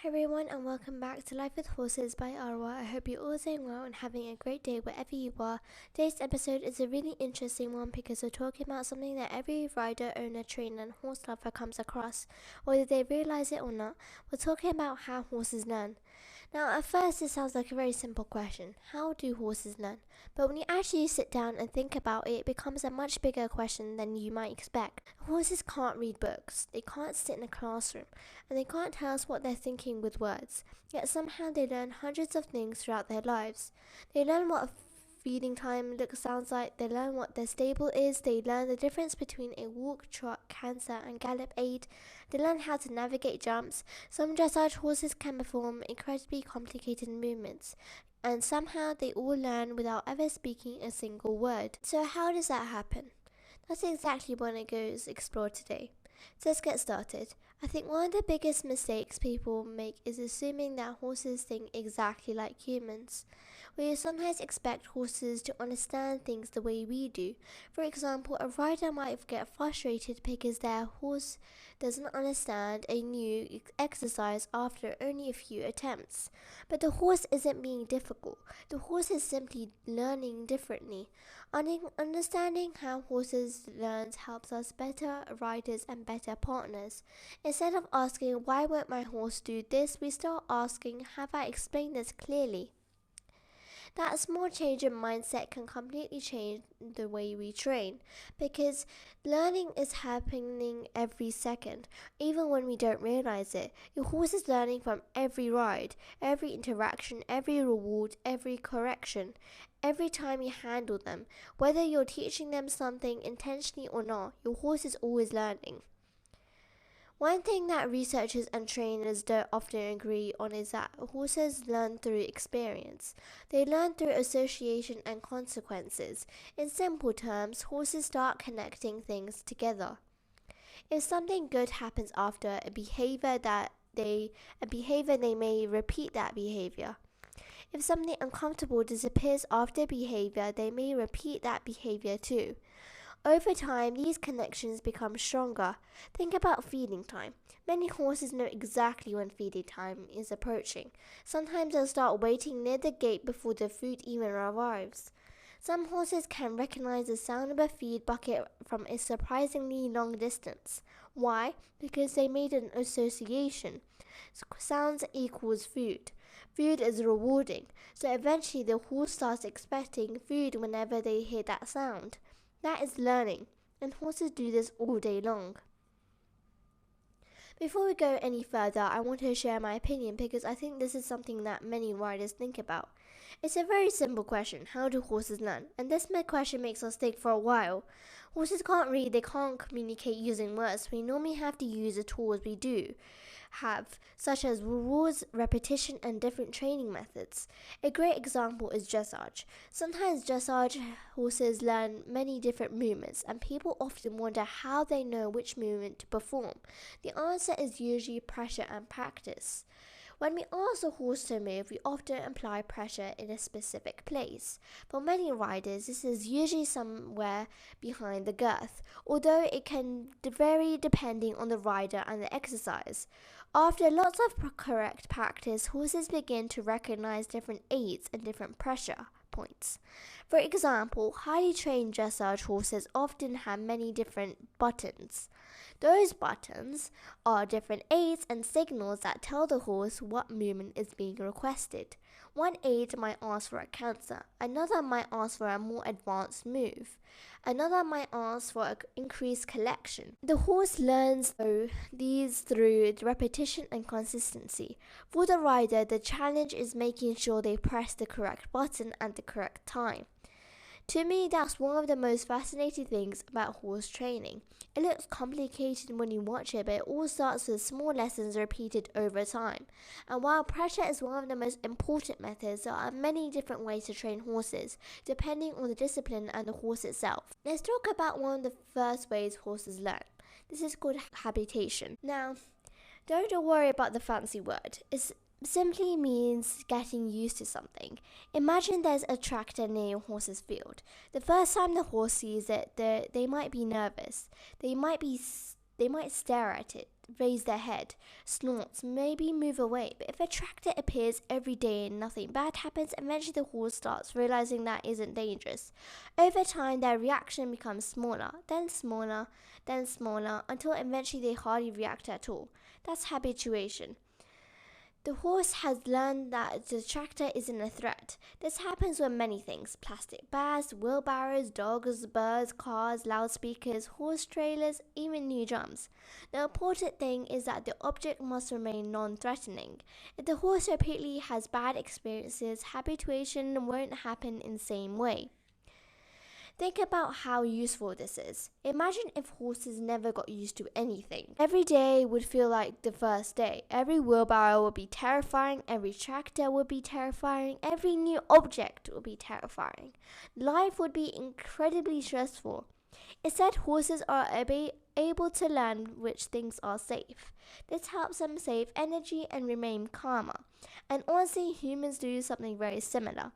everyone, and welcome back to Life with Horses by Arwa. I hope you're all doing well and having a great day wherever you are. Today's episode is a really interesting one because we're talking about something that every rider, owner, trainer, and horse lover comes across, whether they realize it or not. We're talking about how horses learn. Now, at first, it sounds like a very simple question. How do horses learn? But when you actually sit down and think about it, it becomes a much bigger question than you might expect. Horses can't read books, they can't sit in a classroom, and they can't tell us what they're thinking with words. Yet somehow they learn hundreds of things throughout their lives. They learn what feeding time sounds like, they learn what their stable is, they learn the difference between a walk, trot, canter, and gallop aid, they learn how to navigate jumps. Some dressage horses can perform incredibly complicated movements, and somehow they all learn without ever speaking a single word. So how does that happen? That's exactly what I go to explore today. So let's get started. I think one of the biggest mistakes people make is assuming that horses think exactly like humans. We sometimes expect horses to understand things the way we do. For example, a rider might get frustrated because their horse doesn't understand a new exercise after only a few attempts. But the horse isn't being difficult. The horse is simply learning differently. Understanding how horses learn helps us better riders and better partners. Instead of asking, why won't my horse do this, we start asking, have I explained this clearly? That small change in mindset can completely change the way we train, because learning is happening every second, even when we don't realize it. Your horse is learning from every ride, every interaction, every reward, every correction, every time you handle them. Whether you're teaching them something intentionally or not, your horse is always learning. One thing that researchers and trainers don't often agree on is that horses learn through experience. They learn through association and consequences. In simple terms, horses start connecting things together. If something good happens after a behavior, they may repeat that behavior. If something uncomfortable disappears after behavior, they may repeat that behavior too. Over time, these connections become stronger. Think about feeding time. Many horses know exactly when feeding time is approaching. Sometimes they'll start waiting near the gate before the food even arrives. Some horses can recognize the sound of a feed bucket from a surprisingly long distance. Why? Because they made an association. Sounds equals food. Food is rewarding, so eventually the horse starts expecting food whenever they hear that sound. That is learning, and horses do this all day long. Before we go any further, I want to share my opinion because I think this is something that many riders think about. It's a very simple question: how do horses learn? And this question makes us think for a while. Horses can't read, they can't communicate using words. We normally have to use the tools we do have, such as rewards, repetition, and different training methods. A great example is dressage. Sometimes dressage horses learn many different movements, and people often wonder how they know which movement to perform. The answer is usually pressure and practice. When we ask a horse to move, we often apply pressure in a specific place. For many riders, this is usually somewhere behind the girth, although it can vary depending on the rider and the exercise. After lots of correct practice, horses begin to recognize different aids and different pressure points. For example, highly trained dressage horses often have many different buttons. Those buttons are different aids and signals that tell the horse what movement is being requested. One aid might ask for a canter, another might ask for a more advanced move, another might ask for an increased collection. The horse learns these through repetition and consistency. For the rider, the challenge is making sure they press the correct button at the correct time. To me, that's one of the most fascinating things about horse training. It looks complicated when you watch it, but it all starts with small lessons repeated over time. And while pressure is one of the most important methods, there are many different ways to train horses, depending on the discipline and the horse itself. Let's talk about one of the first ways horses learn. This is called habitation. Now, don't worry about the fancy word. It simply means getting used to something. Imagine there's a tractor near your horse's field. The first time the horse sees it, they might be nervous. They might be They might stare at it, raise their head, snort, maybe move away. But if a tractor appears every day and nothing bad happens, eventually the horse starts realizing that isn't dangerous. Over time, their reaction becomes smaller, then smaller, then smaller, until eventually they hardly react at all. That's habituation. The horse has learned that the tractor isn't a threat. This happens with many things: plastic bags, wheelbarrows, dogs, birds, cars, loudspeakers, horse trailers, even new drums. The important thing is that the object must remain non-threatening. If the horse repeatedly has bad experiences, habituation won't happen in the same way. Think about how useful this is. Imagine if horses never got used to anything. Every day would feel like the first day. Every wheelbarrow would be terrifying. Every tractor would be terrifying. Every new object would be terrifying. Life would be incredibly stressful. Instead, horses are able to learn which things are safe. This helps them save energy and remain calmer. And honestly, humans do something very similar.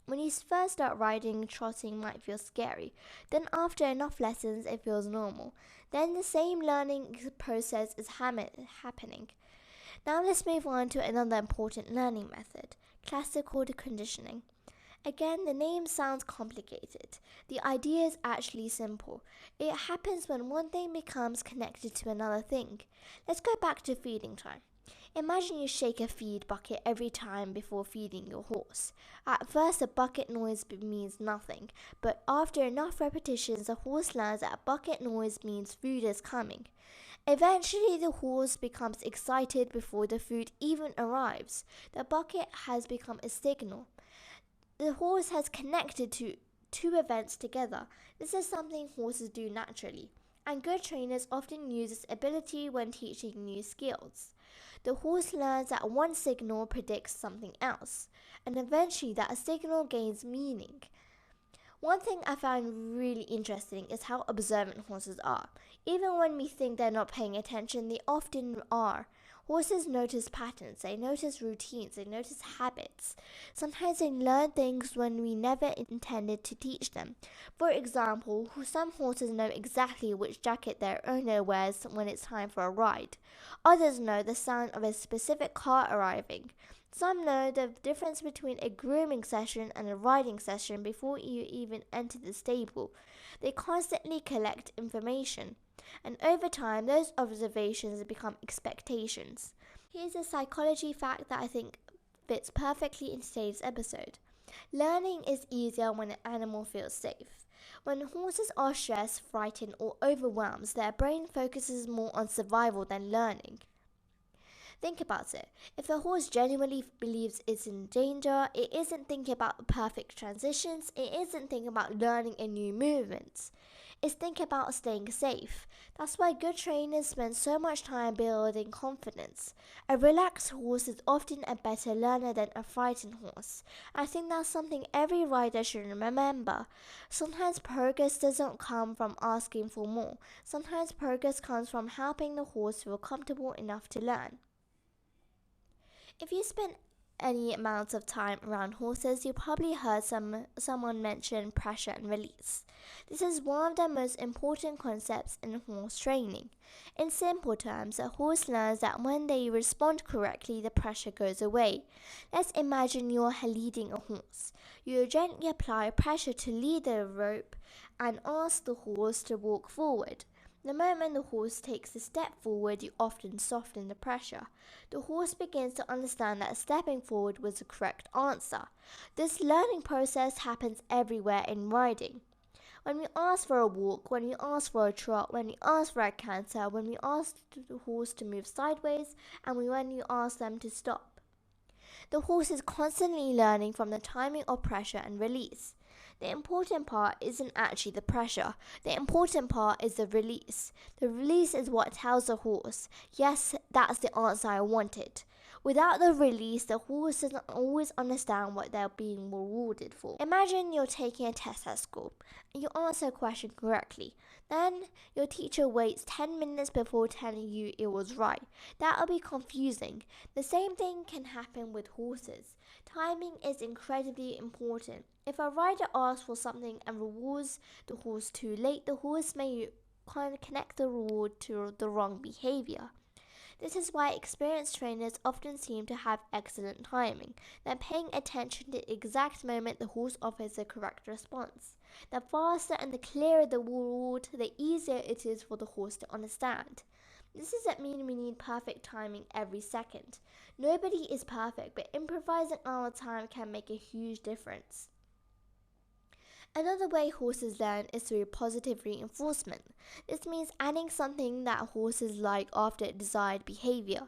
When you first start riding, trotting might feel scary. Then after enough lessons, it feels normal. Then the same learning process is happening. Now let's move on to another important learning method: classical conditioning. Again, the name sounds complicated. The idea is actually simple. It happens when one thing becomes connected to another thing. Let's go back to feeding time. Imagine you shake a feed bucket every time before feeding your horse. At first, the bucket noise means nothing, but after enough repetitions, the horse learns that bucket noise means food is coming. Eventually, the horse becomes excited before the food even arrives. The bucket has become a signal. The horse has connected two events together. This is something horses do naturally, and good trainers often use this ability when teaching new skills. The horse learns that one signal predicts something else, and eventually that signal gains meaning. One thing I found really interesting is how observant horses are. Even when we think they're not paying attention, they often are. Horses notice patterns, they notice routines, they notice habits. Sometimes they learn things when we never intended to teach them. For example, some horses know exactly which jacket their owner wears when it's time for a ride. Others know the sound of a specific car arriving. Some know the difference between a grooming session and a riding session before you even enter the stable. They constantly collect information, and over time, those observations become expectations. Here's a psychology fact that I think fits perfectly in today's episode. Learning is easier when an animal feels safe. When horses are stressed, frightened, or overwhelmed, their brain focuses more on survival than learning. Think about it. If a horse genuinely believes it's in danger, it isn't thinking about perfect transitions, it isn't thinking about learning a new movement. It's thinking about staying safe. That's why good trainers spend so much time building confidence. A relaxed horse is often a better learner than a frightened horse. I think that's something every rider should remember. Sometimes progress doesn't come from asking for more. Sometimes progress comes from helping the horse feel comfortable enough to learn. If you spend any amount of time around horses, you probably heard someone mention pressure and release. This is one of the most important concepts in horse training. In simple terms, a horse learns that when they respond correctly, the pressure goes away. Let's imagine you're leading a horse. You gently apply pressure to lead the rope and ask the horse to walk forward. The moment the horse takes a step forward, you often soften the pressure. The horse begins to understand that stepping forward was the correct answer. This learning process happens everywhere in riding. When we ask for a walk, when we ask for a trot, when we ask for a canter, when we ask the horse to move sideways, and when you ask them to stop. The horse is constantly learning from the timing of pressure and release. The important part isn't actually the pressure. The important part is the release. The release is what tells the horse, yes, that's the answer I wanted. Without the release, the horse doesn't always understand what they're being rewarded for. Imagine you're taking a test at school, and you answer a question correctly. Then, your teacher waits 10 minutes before telling you it was right. That will be confusing. The same thing can happen with horses. Timing is incredibly important. If a rider asks for something and rewards the horse too late, the horse may can connect the reward to the wrong behavior. This is why experienced trainers often seem to have excellent timing. They're paying attention to the exact moment the horse offers the correct response. The faster and the clearer the reward, the easier it is for the horse to understand. This doesn't mean we need perfect timing every second. Nobody is perfect, but improvising our time can make a huge difference. Another way horses learn is through positive reinforcement. This means adding something that horses like after a desired behavior.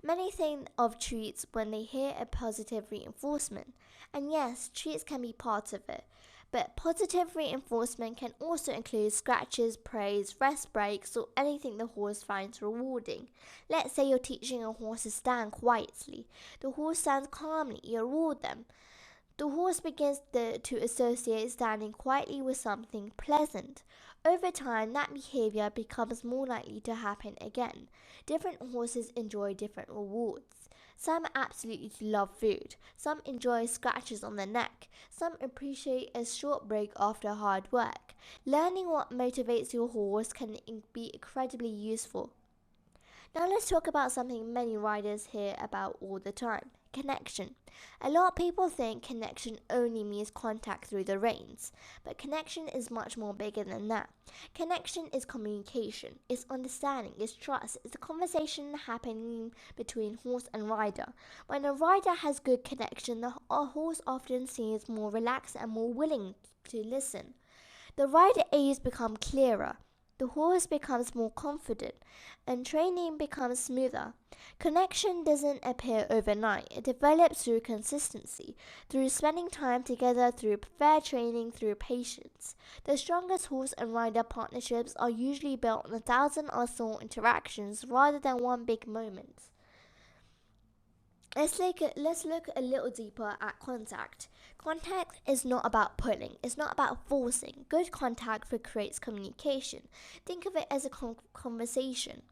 Many think of treats when they hear a positive reinforcement. And yes, treats can be part of it. But positive reinforcement can also include scratches, praise, rest breaks, or anything the horse finds rewarding. Let's say you're teaching a horse to stand quietly. The horse stands calmly, you reward them. The horse begins to associate standing quietly with something pleasant. Over time, that behavior becomes more likely to happen again. Different horses enjoy different rewards. Some absolutely love food. Some enjoy scratches on the neck. Some appreciate a short break after hard work. Learning what motivates your horse can be incredibly useful. Now let's talk about something many riders hear about all the time. Connection. A lot of people think connection only means contact through the reins, but connection is much more bigger than that. Connection is communication, it's understanding, it's trust, it's a conversation happening between horse and rider. When a rider has good connection, the horse often seems more relaxed and more willing to listen. The rider aids become clearer. The horse becomes more confident, and training becomes smoother. Connection doesn't appear overnight. It develops through consistency, through spending time together, through fair training, through patience. The strongest horse and rider partnerships are usually built on 1,000 or so interactions rather than one big moment. Let's look a little deeper at contact. Contact is not about pulling, it's not about forcing. Good contact creates communication. Think of it as a conversation.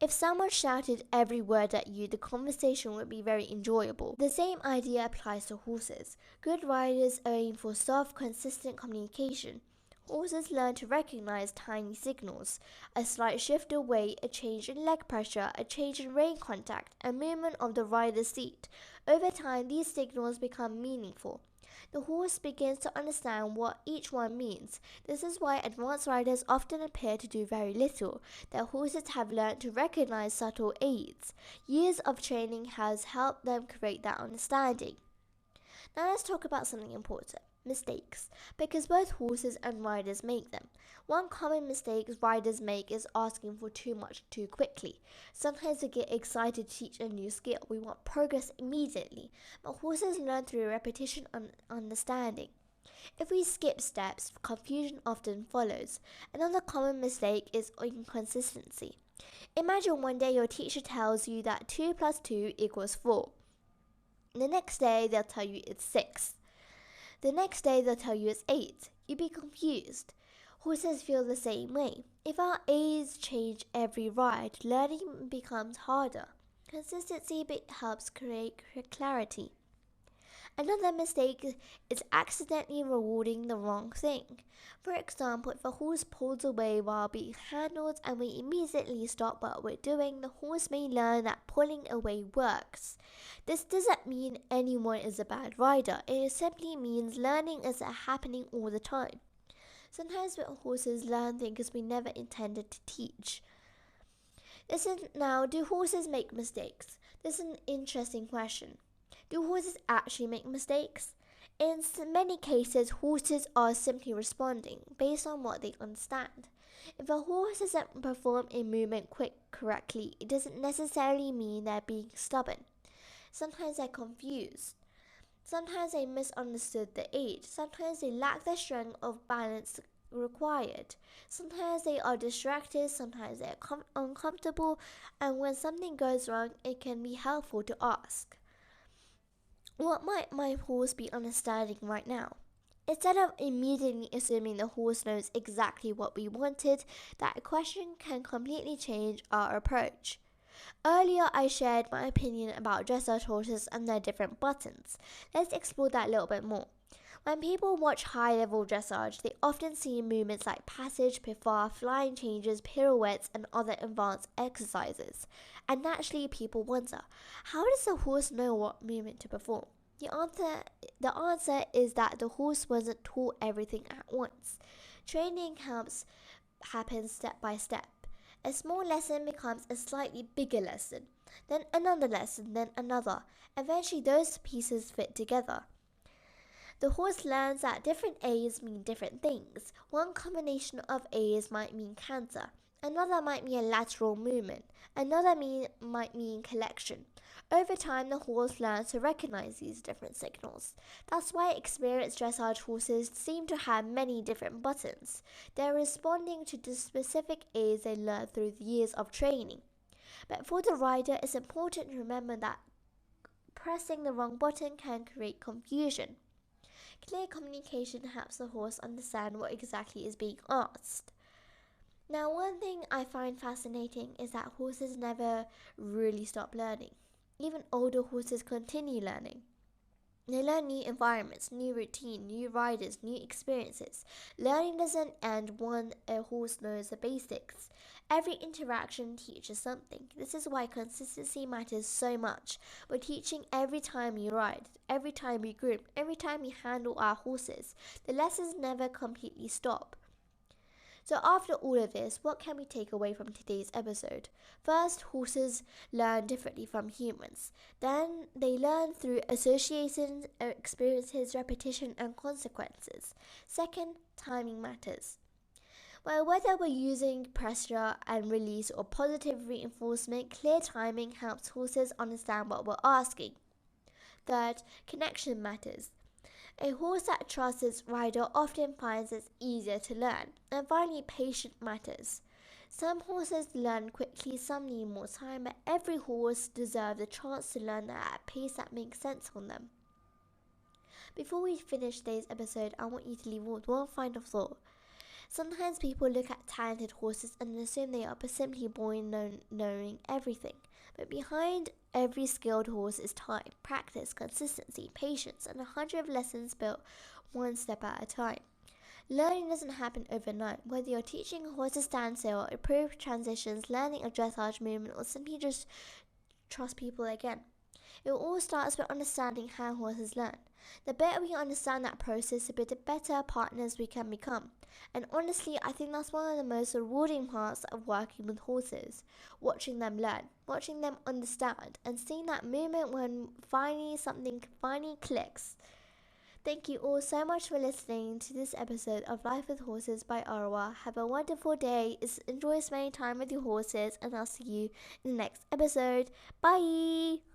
If someone shouted every word at you, the conversation would be very enjoyable. The same idea applies to horses. Good riders aim for soft, consistent communication. Horses learn to recognize tiny signals, a slight shift away, a change in leg pressure, a change in rein contact, a movement of the rider's seat. Over time, these signals become meaningful. The horse begins to understand what each one means. This is why advanced riders often appear to do very little. Their horses have learned to recognize subtle aids. Years of training has helped them create that understanding. Now let's talk about something important. Mistakes, because both horses and riders make them. One common mistake riders make is asking for too much too quickly. Sometimes we get excited to teach a new skill. We want progress immediately, but horses learn through repetition and understanding. If we skip steps, confusion often follows. Another common mistake is inconsistency. Imagine one day your teacher tells you that 2 plus 2 equals 4. The next day they'll tell you it's 6. The next day they'll tell you it's 8. You'd be confused. Horses feel the same way. If our aids change every ride, learning becomes harder. Consistency helps create clarity. Another mistake is accidentally rewarding the wrong thing. For example, if a horse pulls away while being handled and we immediately stop what we're doing, the horse may learn that pulling away works. This doesn't mean anyone is a bad rider. It simply means learning is happening all the time. Sometimes horses learn things we never intended to teach. Now, do horses make mistakes? This is an interesting question. Do horses actually make mistakes? In many cases, horses are simply responding based on what they understand. If a horse doesn't perform a movement correctly, it doesn't necessarily mean they're being stubborn. Sometimes they're confused. Sometimes they misunderstood the aid. Sometimes they lack the strength of balance required. Sometimes they are distracted. Sometimes they are uncomfortable. And when something goes wrong, it can be helpful to ask, what might my horse be understanding right now? Instead of immediately assuming the horse knows exactly what we wanted, that question can completely change our approach. Earlier, I shared my opinion about dressage horses and their different buttons. Let's explore that a little bit more. When people watch high-level dressage, they often see movements like passage, pivot, flying changes, pirouettes, and other advanced exercises. And naturally, people wonder, how does a horse know what movement to perform? The answer is that the horse wasn't taught everything at once. Training happens step by step. A small lesson becomes a slightly bigger lesson, then another lesson, then another. Eventually, those pieces fit together. The horse learns that different A's mean different things. One combination of A's might mean canter, another might mean a lateral movement, another might mean collection. Over time, the horse learns to recognize these different signals. That's why experienced dressage horses seem to have many different buttons. They're responding to the specific A's they learned through the years of training. But for the rider, it's important to remember that pressing the wrong button can create confusion. Clear communication helps the horse understand what exactly is being asked. Now, one thing I find fascinating is that horses never really stop learning. Even older horses continue learning. They learn new environments, new routine, new riders, new experiences. Learning doesn't end once a horse knows the basics. Every interaction teaches something. This is why consistency matters so much. We're teaching every time you ride, every time we groom, every time we handle our horses. The lessons never completely stop. So after all of this, what can we take away from today's episode? First, horses learn differently from humans. Then they learn through association, experiences, repetition, and consequences. Second, timing matters. Well, whether we're using pressure and release or positive reinforcement, clear timing helps horses understand what we're asking. Third, connection matters. A horse that trusts its rider often finds it easier to learn. And finally, patience matters. Some horses learn quickly, some need more time, but every horse deserves a chance to learn at a pace that makes sense on them. Before we finish today's episode, I want you to leave with one final thought. Sometimes people look at talented horses and assume they are simply born knowing everything. But behind every skilled horse is time, practice, consistency, patience, and 100 lessons built one step at a time. Learning doesn't happen overnight. Whether you're teaching a horse to stand still, improve transitions, learning a dressage movement, or simply just trust people again. It all starts with understanding how horses learn. The better we understand that process, the better partners we can become. And honestly, I think that's one of the most rewarding parts of working with horses. Watching them learn, watching them understand, and seeing that moment when something finally clicks. Thank you all so much for listening to this episode of Life with Horses by Arwa. Have a wonderful day. Enjoy spending time with your horses, and I'll see you in the next episode. Bye!